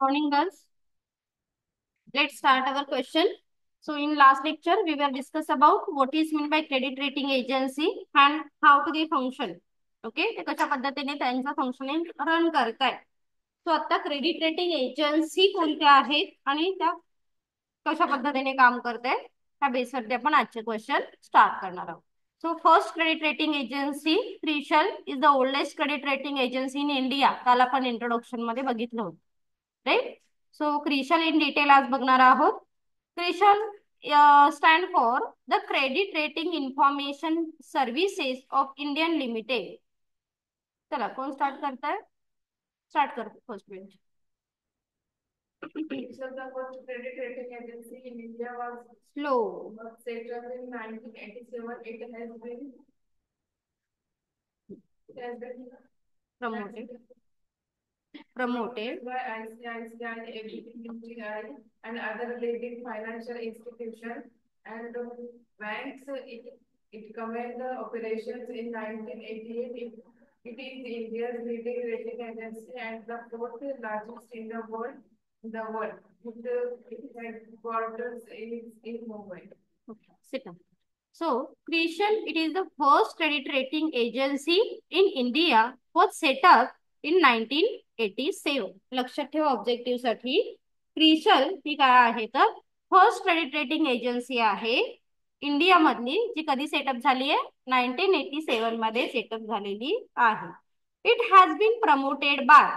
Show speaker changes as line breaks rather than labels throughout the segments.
Morning, girls. Let's start our question. So, in last lecture, we were discuss about what is meant by credit rating agency and how do they function. Okay, ते कशा पद्धतीने त्यांचा functioning run करतायत. So आता credit rating agency कोणत्या आहेत आणि त्या कशा पद्धतीने काम करतायत त्या बेसवरती आपण आजचे क्वेश्चन स्टार्ट करणार आहोत. So first credit rating agency CRISIL is the oldest credit rating agency in India. त्याला आपण इंट्रोडक्शन मध्ये बघितलं होतं. Right. So CRISIL in detail आज बघणार आहोत. CRISIL stand for the credit rating information services of Indian limited. चला कोण स्टार्ट करताय? स्टार्ट करतो first bench.
So the first credit rating agency in India
slow.
was set up in 1987. It has been
promoted
by ICICI, ABPUTI, and other leading financial institutions and banks. It commenced the operations in 1988. It is India's leading rating agency and the fourth largest in the world. Its headquarters is in Mumbai.
Okay, sit down. So, Creation, it is the first credit rating agency in India, was set up in 1987. लक्षात ठेवा objective साठी. Crucial ही काय आहे तर first credit rating agency आहे India मधली, जी कधी setup झाली आहे 1987 मध्ये सेटअप झालेली आहे. It has been promoted by.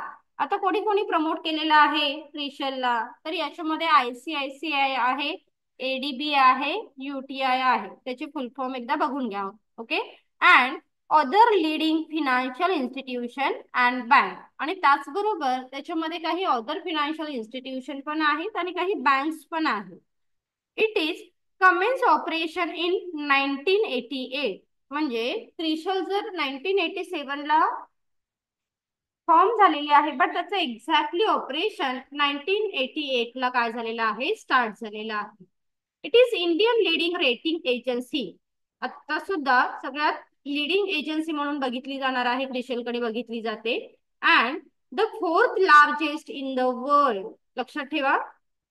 आता कोणी कोणी प्रमोट केलेला आहे क्रिशलला, तर याच्यामध्ये ICICI आहे, ADB आहे, UTI आहे. त्याची फुल फॉर्म एकदा बघून घ्या. Okay. And other leading financial institution and bank. आणि त्याचबरोबर त्याच्यामध्ये काही अदर फिनान्शियल इन्स्टिट्यूशन पण आहेत आणि काही बँक्स पण आहेत. It is Cummins operation in 1988. म्हणजे क्रिशल जर 1987 ला फॉर्म झालेली आहे, बट त्याचं एक्झॅक्टली ऑपरेशन 1988 ला काय झालेलं आहे, स्टार्ट झालेलं आहे. It is Indian leading rating agency. आता सुद्धा सगळ्यात लिडिंग एजन्सी म्हणून बघितली जाणार आहे, क्रिशलकडे बघितली जाते. And the fourth largest in the world. लक्षात ठेवा,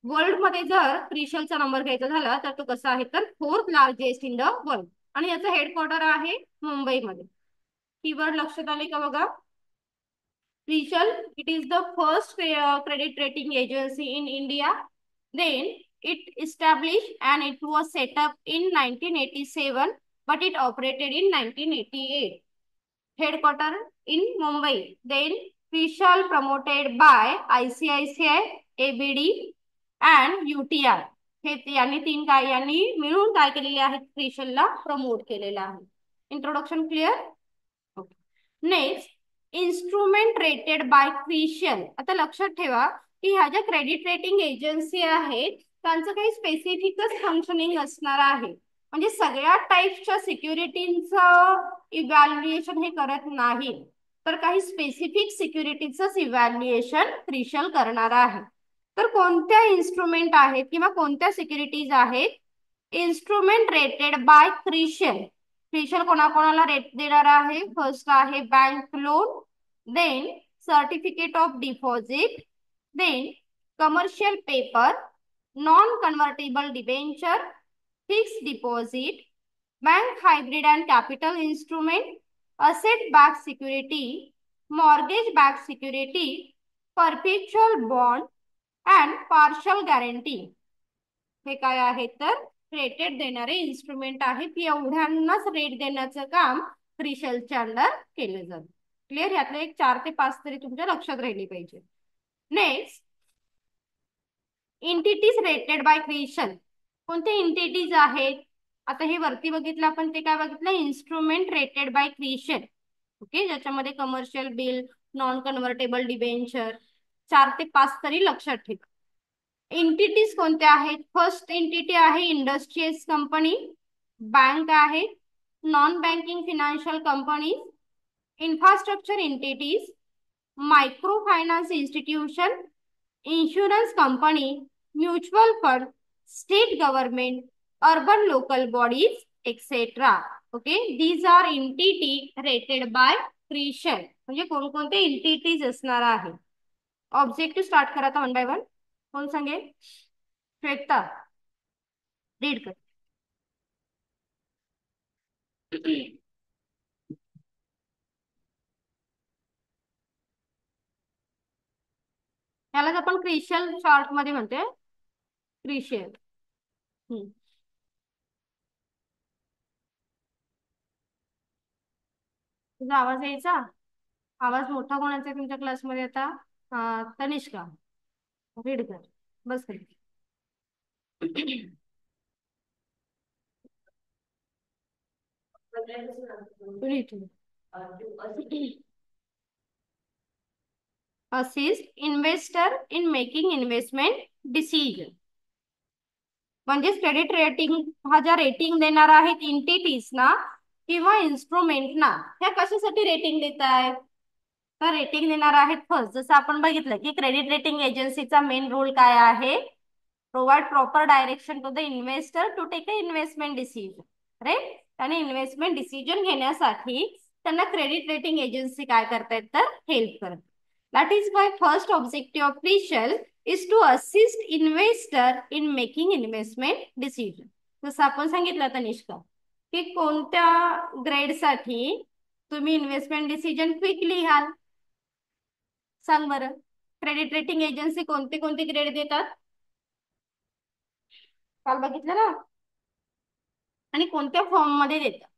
वर्ल्ड मध्ये जर क्रिशलचा नंबर घ्यायचा झाला तर तो कसा आहे तर fourth largest in the world. आणि याचं हेडक्वार्टर आहे मुंबईमध्ये. कीवर्ड लक्षात आले का बघा. Crishal, it is the first credit rating agency in India. Then it established and it was set up in 1987, but it operated in 1988. Headquarter in Mumbai. Then Crishal promoted by ICICI, ABD and UTI. हे यांनी तीन काय यांनी मिळून काय केलेले आहेत, क्रिशलला promote केलेला आहे. Introduction clear. Okay. Next, instrument rated by CRISIL. आता लक्षात ठेवा की ह्या ज्या क्रेडिट रेटिंग एजन्सी आहेत त्यांचं काही स्पेसिफिकच फंक्शनिंग असणार आहे. म्हणजे सगळ्या टाईपच्या सिक्युरिटींचं इव्हॅल्युएशन हे करत नाही, तर काही स्पेसिफिक सिक्युरिटीचं इव्हॅल्युएशन क्रिशल करणार आहे. तर कोणत्या इन्स्ट्रुमेंट आहेत किंवा कोणत्या सिक्युरिटीज आहेत instrument rated by CRISIL. CRISIL कोणाकोणाला रेट देणार आहे. फर्स्ट आहे bank loan, then certificate of deposit, then commercial paper, non convertible debenture, fix deposit, bank hybrid and capital instrument, asset back security, mortgage back security, perpetual bond and partial guarantee. हे काय आहे तर rated देणारे instrument आहेत. एवढ्यांनाच rate देण्याचं काम क्रिशलच्या under केलं जातं. क्लिअर. यातले एक 4 ते 5 तरी तुमच्या लक्षात राहिली पाहिजे. Next, entities rated by CRISIL. कोणते एंटिटीज आहेत. आता हे वरती बघितलं आपण, ते काय बघितलं, instrument rated by CRISIL. Okay. ज्याच्यामध्ये commercial bill, non convertible debenture, 4 ते 5 तरी लक्षात ठेवा. एंटिटीज कोणत्या आहेत. फर्स्ट एंटिटी आहे इंडस्ट्रीज कंपनी, बँक आहे, non banking financial company, infrastructure entities, micro finance institution, insurance company, mutual fund, state government, urban local bodies etcetera. Okay. These are entity rated by CRISIL. म्हणजे कोणकोणते entities असणार आहे. Objective start करा आता one by one. कोण सांगेल? Shweta, read कर. यालाच आपण क्रिशियल शॉर्ट मध्ये म्हणतोय. क्रिशियल. तुझा आवाज यायचा. आवाज मोठा कोणाचा आहे तुमच्या क्लासमध्ये आता? तनिष्का, रीड कर. बस खाली. Assist investor in making investment decision. म्हणजेच क्रेडिट रेटिंग हा ज्या रेटिंग देणार आहेत एंटिटीज ना किंवा इन्स्ट्रुमेंट ना, ह्या कशासाठी रेटिंग देत आहेत? तर रेटिंग देणार आहेत फर्स्ट, जसं आपण बघितलं की क्रेडिट रेटिंग एजन्सीचा मेन रोल काय आहे? Provide proper direction to the investor to take a investment decision. Right. आणि इन्व्हेस्टमेंट डिसिजन घेण्यासाठी त्यांना क्रेडिट रेटिंग एजन्सी काय करतायत तर हेल्प करतात. That is why first objective of CRISIL is to assist investor in making investment decision. जसं आपण सांगितलं तनिष्का की कोणत्या ग्रेडसाठी तुम्ही इन्व्हेस्टमेंट डिसिजन क्विकली घ्याल? सांग बरं. क्रेडिट रेटिंग एजन्सी कोणते कोणते ग्रेड देतात? काल बघितलं ना. आणि कोणत्या फॉर्म मध्ये देतात?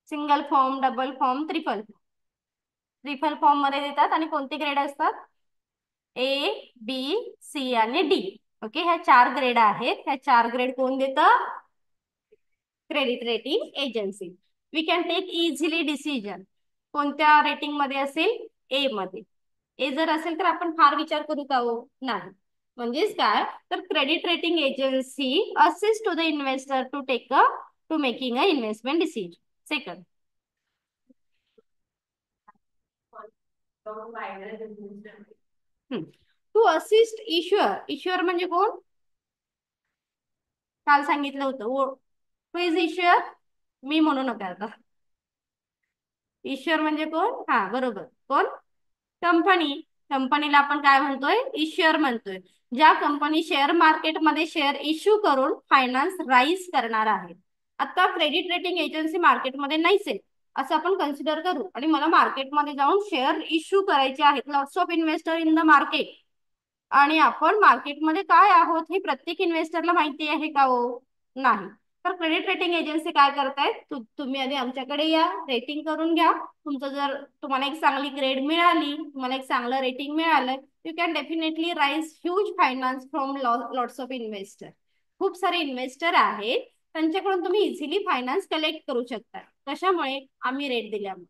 Single form, double form, triple. Triple form मध्ये देतात. आणि कोणते ग्रेड असतात? ए, बी, सी आणि डी. ओके, ह्या 4 ग्रेड आहेत. ह्या 4 ग्रेड कोण देतं? Credit rating agency. We can take easily decision. कोणत्या रेटिंग मध्ये असेल? ए मध्ये. ए जर असेल तर आपण फार विचार करू का हो? नाही. म्हणजेच काय तर credit rating agency assist to the investor to making a investment decision. Second, to assist issuer. Issuer म्हणजे कोण? काल सांगितलं होतं. हु इज इश्युअर? मी म्हणू नका आता. इश्युअर म्हणजे कोण? हा बरोबर. कोण? कंपनी. कंपनीला आपण काय म्हणतोय? इश्युअर म्हणतोय. ज्या कंपनी शेअर मार्केटमध्ये शेअर इश्यू करून फायनान्स राईज करणार आहे. आता क्रेडिट रेटिंग एजन्सी मार्केटमध्ये नाहीच आहे असं आपण कन्सिडर करू, आणि मला मार्केटमध्ये जाऊन शेअर इश्यू करायचे आहेत. Lots of investor in the market. आणि आपण मार्केटमध्ये काय आहोत हे प्रत्येक इन्व्हेस्टरला माहिती आहे का हो? नाही. तर क्रेडिट रेटिंग एजन्सी काय करतायत? तुम्ही आधी आमच्याकडे या, रेटिंग करून घ्या. तुमचं जर तुम्हाला एक चांगली ग्रेड मिळाली, तुम्हाला एक चांगलं रेटिंग मिळालं, you can definitely rise huge finance from lots of investor. खूप सारे इन्व्हेस्टर आहेत, त्यांच्याकडून तुम्ही इझिली फायनान्स कलेक्ट करू शकता. कशामुळे? आम्ही रेट दिल्यामुळे.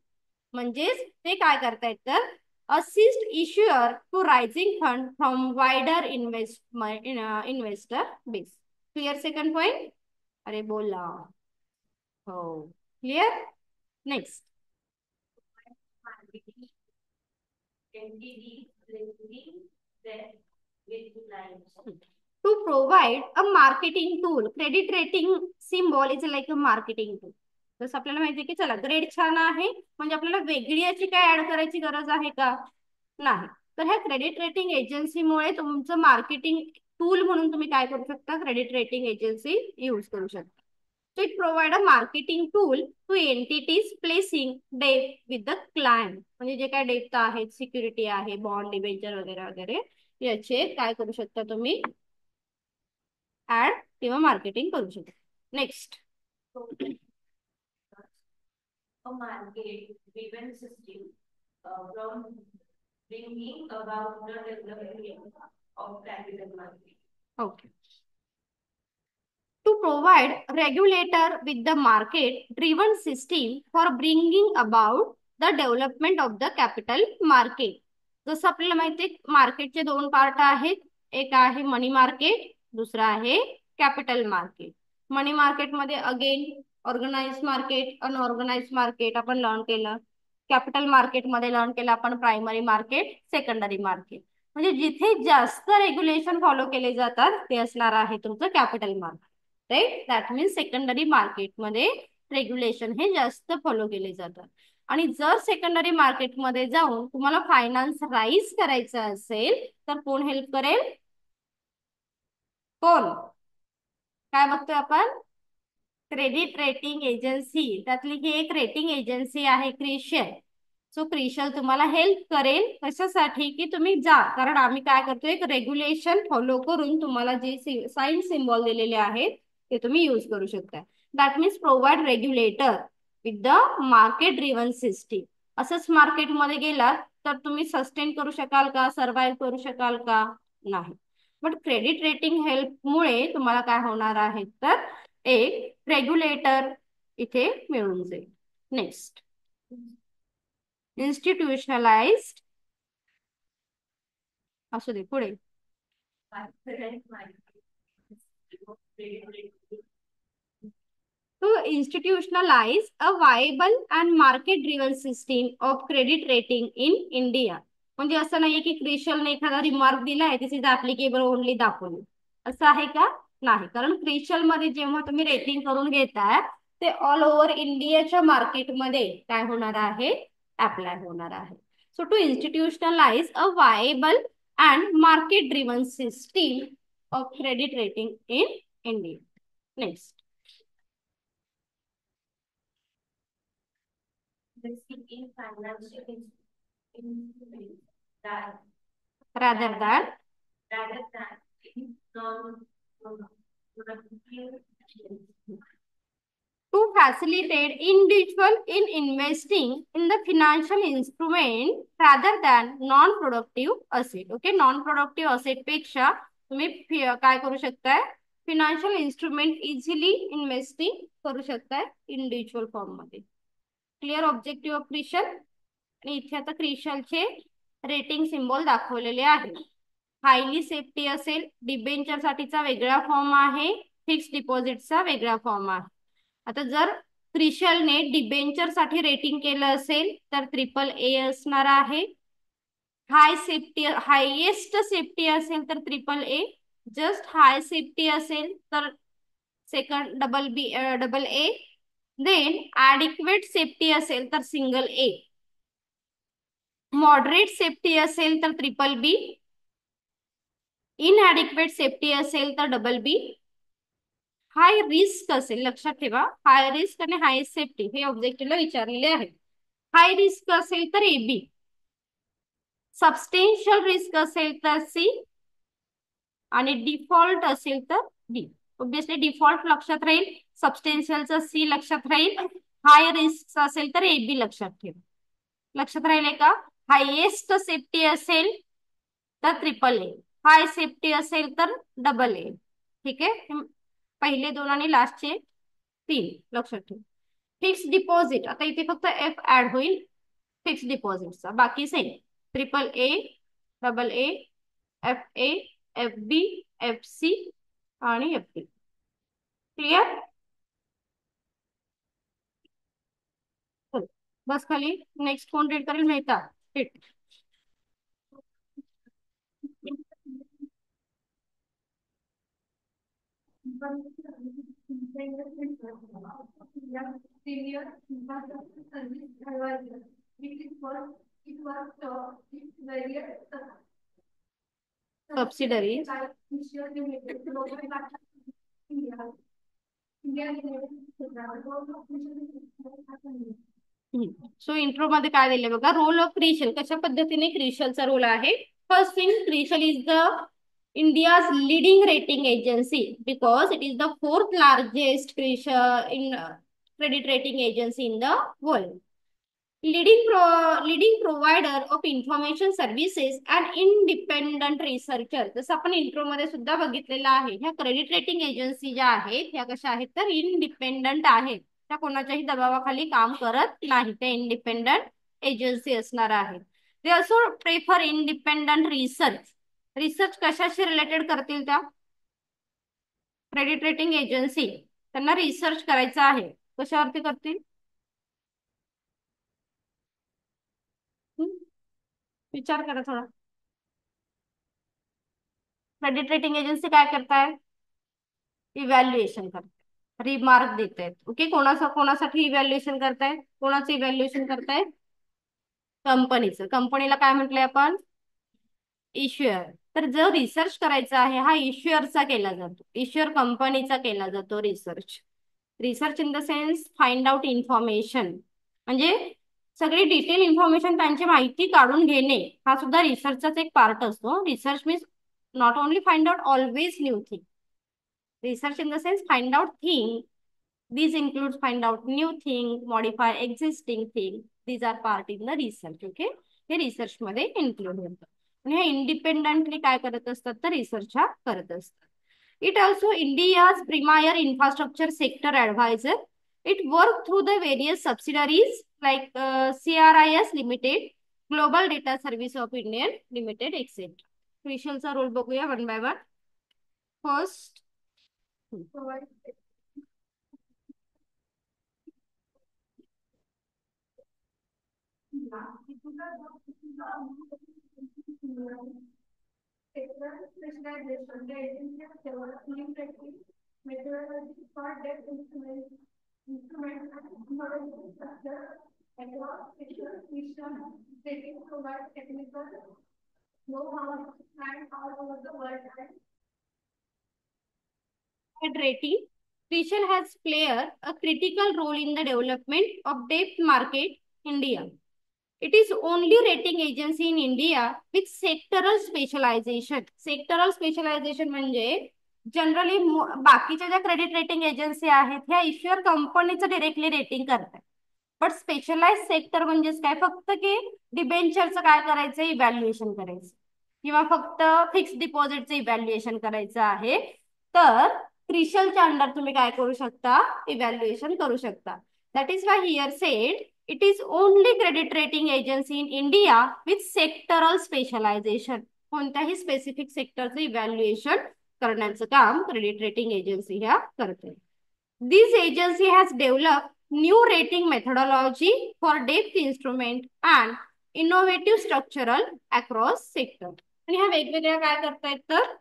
म्हणजेच ते काय करतायत तर assist issuer to raising fund from wider investor base. Clear second point? अरे बोला. हो, clear. Next, to provide a marketing tool. Credit rating symbol is like a marketing tool. जसं आपल्याला माहिती आहे की चला ग्रेड छान आहे म्हणजे आपल्याला वेगळी याची काय ऍड करायची गरज आहे का? नाही. तर ह्या क्रेडिट रेटिंग एजन्सीमुळे तुमचं मार्केटिंग टूल म्हणून तुम्ही काय करू शकता? क्रेडिट रेटिंग एजन्सी यूज करू शकता. So it provide a marketing tool to entities placing debt with the client. म्हणजे जे काय डेट आहेत, सिक्युरिटी आहे, बॉन्ड, डिबेंचर वगैरे वगैरे, याचे काय करू शकता तुम्ही? ऍड किंवा मार्केटिंग करू शकता. Next,
A market driven system from bringing about the development of capital market.
okay. To provide regulator with the market driven system for bringing about the development of the capital market. जसं आपल्याला माहिती आहे मार्केटचे 2 part आहेत. एक आहे मनी market, दुसरा आहे कॅपिटल मार्केट. मनी मार्केटमध्ये again organise market, unorganise market आपण लर्न केलं. कॅपिटल मार्केटमध्ये लर्न केलं आपण प्रायमरी मार्केट, सेकंडरी मार्केट. म्हणजे जिथे जास्त रेग्युलेशन फॉलो केले जातात ते असणार आहे तुमचं capital market. Right. That means secondary मार्केटमध्ये रेग्युलेशन हे जास्त फॉलो केले जातात. आणि जर सेकंडरी मार्केटमध्ये जाऊन तुम्हाला फायनान्स राईज करायचं असेल तर कोण हेल्प करेल? कोण? काय बघतोय आपण? Credit rating agency. त्यातली ही एक रेटिंग एजन्सी आहे क्रिशियल. सो क्रिशियल तुम्हाला हेल्प करेल कशासाठी की तुम्ही जा, कारण आम्ही काय करतोय एक रेग्युलेशन फॉलो करून तुम्हाला जे साइन सिम्बॉल दिलेले आहेत ते तुम्ही यूज करू शकता. That means provide regulator with the market driven system. असंच मार्केटमध्ये गेलात तर तुम्ही सस्टेन करू शकाल का, सर्व्हाइव्ह करू शकाल का? नाही. बट क्रेडिट रेटिंग हेल्पमुळे तुम्हाला काय होणार आहे तर एक रेग्युलेटर इथे मिळून जाईल. नेक्स्ट, इन्स्टिट्यूशनलाइज्ड. असू दे पुढे. To institutionalize a viable and market driven system of credit rating in India. म्हणजे असं नाहीये की क्रिशलने एखादा रिमार्क दिलाय दिस इज ऍप्लिकेबल ओनली दाखवली, असं आहे का? नाही. कारण क्रिशल मध्ये जेव्हा तुम्ही रेटिंग करून घेताय ते ऑल ओव्हर इंडियाच्या मार्केटमध्ये काय होणार आहे? अप्लाय होणार आहे. So to institutionalise a viable and market driven system of credit rating in India. Next,
in financial instruments that
rather than
rather than in non-productive
to facilitate individual in investing in the financial instrument rather than non-productive asset. Okay, non productive asset पेक्षा तुम्ही काय करू शकताय? Financial instrument easily investing करू शकताय individual form मध्ये. Clear objective of CRISIL. आणि इथे आता क्रिशलचे रेटिंग सिम्बॉल दाखवलेले आहे. हायली सेफ्टी असेल, डिबेंचर साठीचा वेगळा फॉर्म आहे, फिक्स डिपॉझिटचा वेगळा फॉर्म आहे. आता जर क्रिशलने डिबेंचर साठी रेटिंग केलं असेल तर AAA असणार आहे. हाय सेफ्टी, हायएस्ट सेफ्टी असेल तर AAA. जस्ट हाय सेफ्टी असेल तर सेकंड AA. देन ऍडिक्वेट सेफ्टी असेल तर A. मॉडरेट सेफ्टी असेल तर BBB. इनऍडिक्वेट सेफ्टी असेल तर BB. हाय रिस्क असेल, लक्षात ठेवा हाय रिस्क आणि हाय सेफ्टी हे ऑब्जेक्टिव्हला विचारलेले आहे. हाय रिस्क असेल तर AB. सबस्टेन्शियल रिस्क असेल तर C. आणि डिफॉल्ट असेल तर D. ऑब्विसली डिफॉल्ट लक्षात राहील, सबस्टेन्शियलचा C लक्षात राहील, हाय रिस्क असेल तर AB लक्षात ठेवा. लक्षात राहिले का? हायएस्ट सेफ्टी असेल तर AAA, हाय सेफ्टी असेल तर AA. ठीक आहे, पहिले दोन आणि लास्टचे 3 लक्षात ठेवा. फिक्स डिपॉझिट, आता इथे फक्त F ऍड होईल फिक्स डिपॉझिटचा, बाकी same. AAA, AA, FA, FB, FC आणि FD. क्लिअर? बस खाली. नेक्स्ट कोण रीड करेल? Mehta. Read. Subsidiary. So intro मध्ये काय दिले बघा, रोल ऑफ क्रिशल. कशा पद्धतीने क्रिशलचा रोल आहे? First thing, CRISIL is the India's leading rating agency because it is the fourth largest credit rating agency in the world. Leading provider of information services and independent researcher. जसं आपण intro मध्ये सुद्धा बघितलेलं आहे, ह्या क्रेडिट रेटिंग एजन्सी ज्या आहेत ह्या कशा आहेत तर इंडिपेंडंट आहेत. त्या कोणाच्याही दबावाखाली काम करत नाही, त्या इंडिपेंडंट एजन्सी असणार आहेत. They also prefer independent research. Research कशाशी रिलेटेड करतील त्या? क्रेडिट रेटिंग एजन्सी त्यांना रिसर्च करायचा आहे, कशावरती करतील? विचार करा थोडा. क्रेडिट रेटिंग एजन्सी काय करताय? इव्हॅल्युएशन करते. रिमार्क देत आहेत. ओके, कोणासाठी इव्हॅल्युएशन करतायत, कोणाचं इव्हॅल्युएशन करतायत? कंपनीचं. कंपनीला काय म्हटलंय आपण? इश्युअर. तर जो रिसर्च करायचा आहे हा इश्युअरचा केला जातो, इश्युअर कंपनीचा केला जातो research. Research in the sense find out information, म्हणजे सगळी डिटेल इन्फॉर्मेशन, त्यांची माहिती काढून घेणे, हा सुद्धा रिसर्चचाच एक पार्ट असतो. Research means not only find out always new thing. Research in the sense find out thing. These includes find out new thing, modify existing thing. These are part in the research. Okay, हे research मध्ये include होतं. आणि हे independently काय करत असतात, तर research हा करत असतात. It also India's premier infrastructure sector adviser. It work through the various subsidiaries like CRIS limited, global data service of Indian limited etcetera. क्रिशलचा रोल बघूया one by one. First,
Specialization, the agency has developed new techniques, methodology for depth instrument and technology structure across sectors, mission, taking provide technical know-how and all over the world.
rating. Crucial has played a critical role in the development of debt market India. It is only rating agency in India with sectoral specialization. Sectoral specialization म्हणजे generally बाकीच्या ज्या credit rating agency आहेत ह्या issuer कंपनीचं directly rating करतात. But specialise sector म्हणजेच काय, फक्त की डिबेंचरचं काय करायचं, इव्हॅल्युएशन करायचं, किंवा फक्त फिक्स डिपॉझिटचं इव्हॅल्युएशन करायचं आहे, तर क्रिशलच्या अंडर तुम्ही काय करू शकता, इव्हॅल्युएशन करू शकता. That is why here said it is only credit rating agency in India with sectoral specialization. कोणत्याही स्पेसिफिक सेक्टरचं इव्हॅल्युएशन करण्याचं काम क्रेडिट रेटिंग एजन्सी ह्या करते. This agency has develop new rating methodology for depth instrument and innovative structural across sector. आणि ह्या वेगवेगळ्या काय करतायत, तर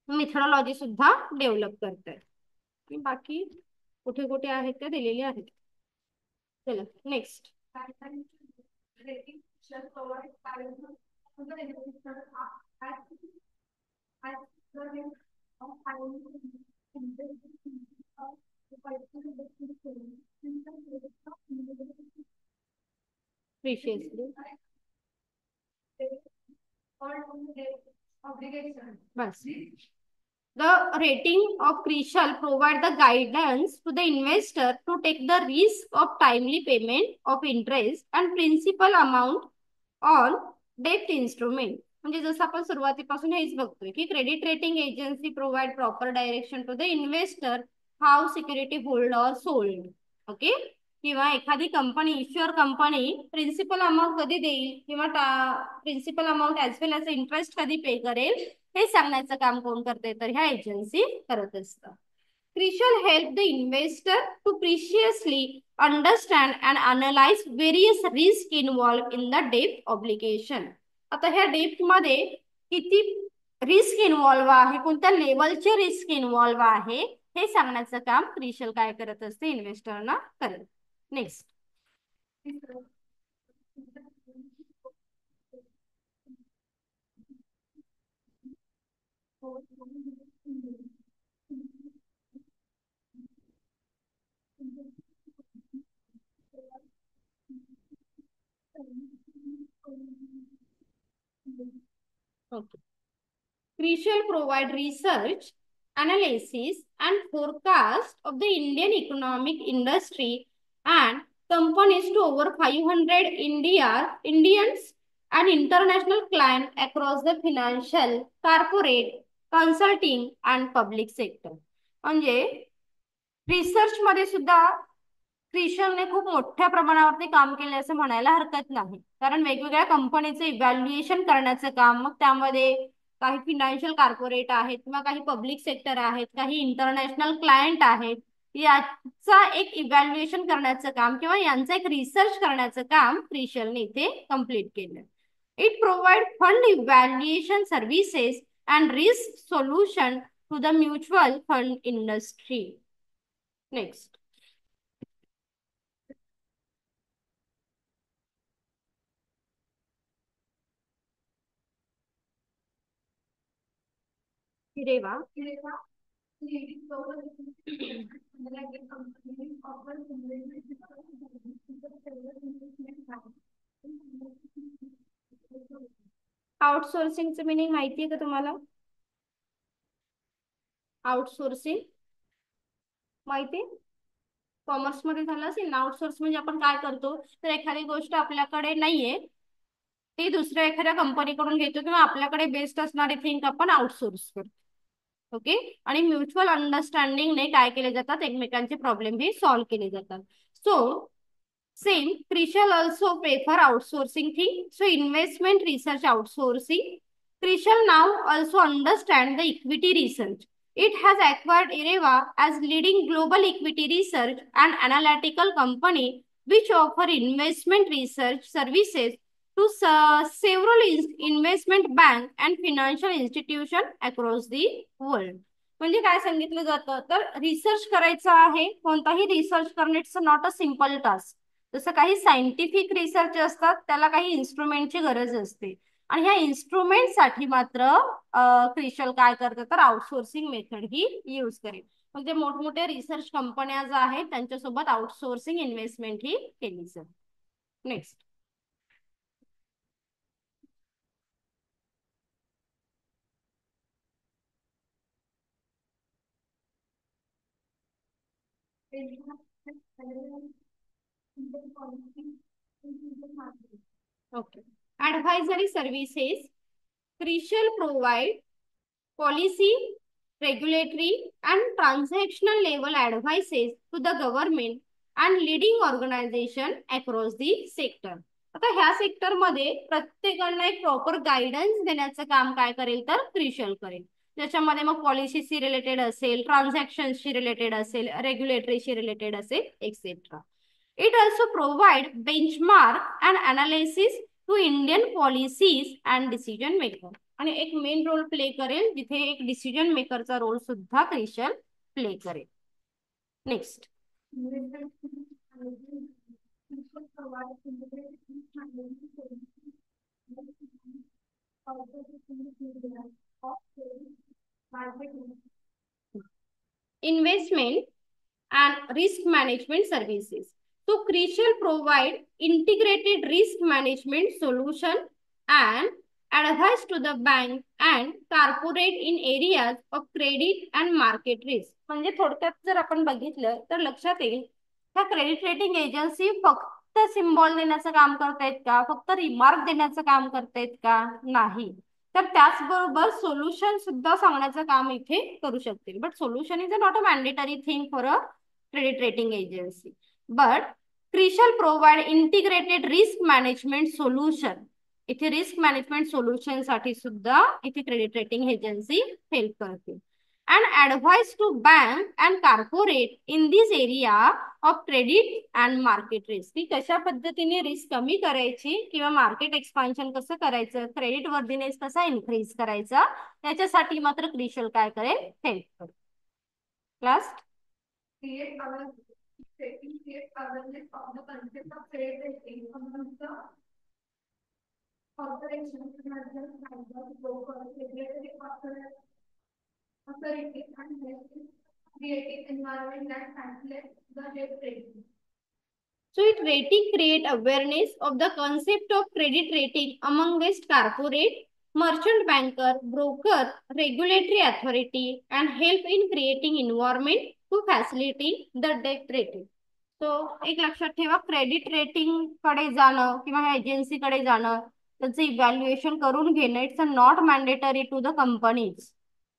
मेथोडॉलॉजी सुद्धा डेव्हलप करतायत. बाकी कुठे कुठे आहेत त्या दिलेल्या आहेत. चला नेक्स्ट. प्रिशियसली बस. The rating of CRISIL provide the guidance to the investor to take the risk of timely payment of interest and principal amount on debt instrument. म्हणजे जसं आपण सुरुवातीपासून हेच बघतोय की credit rating agency provide proper direction to the investor how security hold और sold. Okay, किंवा एखादी company, issuer company principal amount कधी देईल किंवा principal amount as well as interest कधी पे करेल हे सांगण्याचं काम कोण करते, तर ह्या एजन्सी करत असतात. CRISIL help the investor to precisely understand and analyse various risk involve in the डेप्ट ऑब्लिगेशन. आता ह्या डेप्ट मध्ये किती रिस्क इन्व्हॉल्व आहे, कोणत्या लेवलचे रिस्क इन्व्हॉल्व आहे हे सांगण्याचं काम क्रिशल काय करत असते, इन्व्हेस्टरना करेल. Next. Okay. CRISIL provide research, analysis, and forecast of the Indian economic industry and companies to over 500 Indians and international clients across the financial, corporate, consulting and public sector. म्हणजे research मध्ये सुद्धा क्रिशलने खूप मोठ्या प्रमाणावरती काम केले असं म्हणायला हरकत नाही. कारण वेगवेगळ्या कंपनीचे इव्हॅल्युएशन करण्याचं काम, मग त्यामध्ये काही फिनान्शियल कॉर्पोरेट आहेत किंवा काही पब्लिक सेक्टर आहेत, काही इंटरनॅशनल क्लायंट आहेत, याचा एक इव्हॅल्युएशन करण्याचं काम किंवा यांचा एक रिसर्च करण्याचं काम क्रिशलने इथे कम्प्लीट केलं. It provide fund evaluation services and risk solution to the mutual fund industry. Next. हिरेवा. आउटसोर्सिंगचं मिनिंग माहिती आहे का तुम्हाला? आउटसोर्सिंग माहिती आहे? कॉमर्स मध्ये झालं असेल ना. आउटसोर्स म्हणजे आपण काय करतो, तर एखादी गोष्ट आपल्याकडे नाहीये ती दुसऱ्या एखाद्या कंपनीकडून घेतो, किंवा आपल्याकडे बेस्ट असणारे थिंग आपण आउटसोर्स करतो. ओके. आणि म्युच्युअल अंडरस्टँडिंगने काय केले जातात, एकमेकांचे प्रॉब्लेम हे सॉल्व्ह केले जातात. So same, Krishal also prefer outsourcing thing. So investment research outsourcing. Krishal now also understand the equity research. It has acquired Areva as leading global equity research and analytical company which offer investment research services to several investment bank and financial institution across the world. म्हणजे काय सांगितलं जातं, तर research करायचा आहे. कोणताही research करणे it's not a simple task. जसं काही सायंटिफिक रिसर्च असतात त्याला काही इन्स्ट्रुमेंटची गरज असते, आणि ह्या इन्स्ट्रुमेंट साठी मात्र क्रिशल काय करतं, तर आउटसोर्सिंग मेथड ही यूज करेल. म्हणजे मोठमोठ्या रिसर्च कंपन्या ज्या आहेत त्यांच्यासोबत आउटसोर्सिंग इन्व्हेस्टमेंट ही केली जाते. Next. Okay. Advisory services. Crucial provide policy, regulatory, and transactional level advices to the government and leading organization across the sector. आता ह्या सेक्टर मध्ये प्रत्येकाला एक प्रॉपर गायडन्स देण्याचं काम काय करेल, तर क्रिशल करेल. त्याच्यामध्ये मग पॉलिसीशी रिलेटेड असेल, ट्रान्झॅक्शनशी रिलेटेड असेल, रेग्युलेटरीशी रिलेटेड असेल, etcetera. It also provide benchmark and analysis to Indian policies and decision maker. आणि एक मेन रोल प्ले करेल, जिथे एक डिसिजन मेकरचा रोल सुद्धा क्रिशल प्ले करेल. Next. Investment and risk management services. So Crucial provide integrated risk management solution and advice to the bank and corporate in areas of credit and market risk. म्हणजे थोडक्यात जर आपण बघितलं तर लक्षात येईल, ह्या क्रेडिट रेटिंग एजन्सी फक्त सिम्बॉल देण्याचं काम करतायत का, फक्त रिमार्क देण्याचं काम करतायत का, नाही. तर त्याचबरोबर सोल्युशन सुद्धा सांगण्याचं काम इथे करू शकतील. But solution is not a mandatory thing for a credit rating agency. But CRISIL provide integrated risk management solution. इथे रिस्क मॅनेजमेंट सोल्युशन साठी सुद्धा इथे क्रेडिट रेटिंग एजन्सी हेल्प करते. And advise to bank and corporate in this area of credit and market risk. की कशा पद्धतीने risk कमी करायची किंवा मार्केट एक्सपान्शन कसं करायचं, क्रेडिट वर्दीनेस कसा इन्क्रीज करायचा, त्याच्यासाठी मात्र क्रिशल काय करेल, हेल्प करेल. Last.
Create our Second, create awareness of the concept of credit rating amongst the corporations, merchants, bankers, brokers, regulatory authorities, and creating environment that facilitates the debt rating.
So it rating create awareness of the concept of credit rating among guest corporate, merchant banker, broker, regulatory authority, and help in creating environment to facilitate the debt rating. So एक लक्षात ठेवा, credit rating कडे जाणं किंवा एजन्सीकडे जाणं, त्याचं evaluation करून घेणं, it's not mandatory to the companies,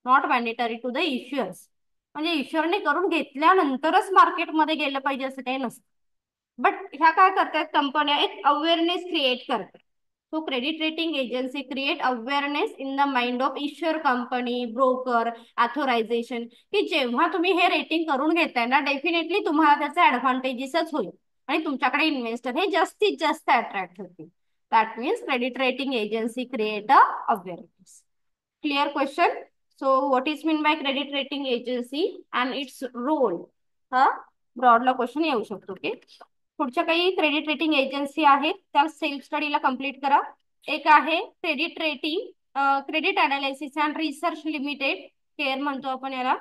not mandatory to the issuers. म्हणजे इश्युअरने करून घेतल्यानंतरच मार्केटमध्ये गेलं पाहिजे असं काही नसतं. बट ह्या काय करतात, कंपन्या एक अवेअरनेस क्रिएट करतात. So credit rating agency create awareness in the mind of issuer company, broker, authorisation, की जेव्हा तुम्ही हे रेटिंग करून घेताय ना, डेफिनेटली तुम्हाला त्याचा ऍडव्हान्टेजेसच होईल आणि तुमच्याकडे इन्व्हेस्टर हे जास्तीत जास्त अट्रॅक्ट होतील. That means credit rating agency create a awareness. Clear question? So what is mean by credit rating agency and its role? हा ब्रॉडला क्वेश्चन येऊ शकतो. ओके. पुढच्या काही क्रेडिट रेटिंग एजन्सी आहेत त्या सेल्फ स्टडीला कम्प्लीट करा. एक आहे credit rating credit analysis and research limited, care म्हणतो आपण याला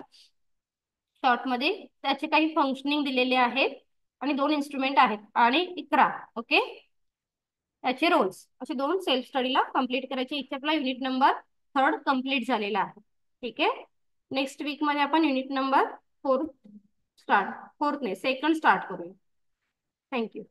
शॉर्ट मध्ये. त्याचे काही फंक्शनिंग दिलेले आहेत आणि 2 इन्स्ट्रुमेंट आहेत आणि इकरा. ओके. त्याचे रोल्स असे 2 सेल्फ स्टडीला कम्प्लीट करायचे. इथे आपला युनिट नंबर 3 कम्प्लीट झालेला आहे. ठीक आहे. नेक्स्ट वीक मध्ये आपण युनिट नंबर 4 स्टार्ट, 4th नाही 2nd स्टार्ट करूया. थँक्यू.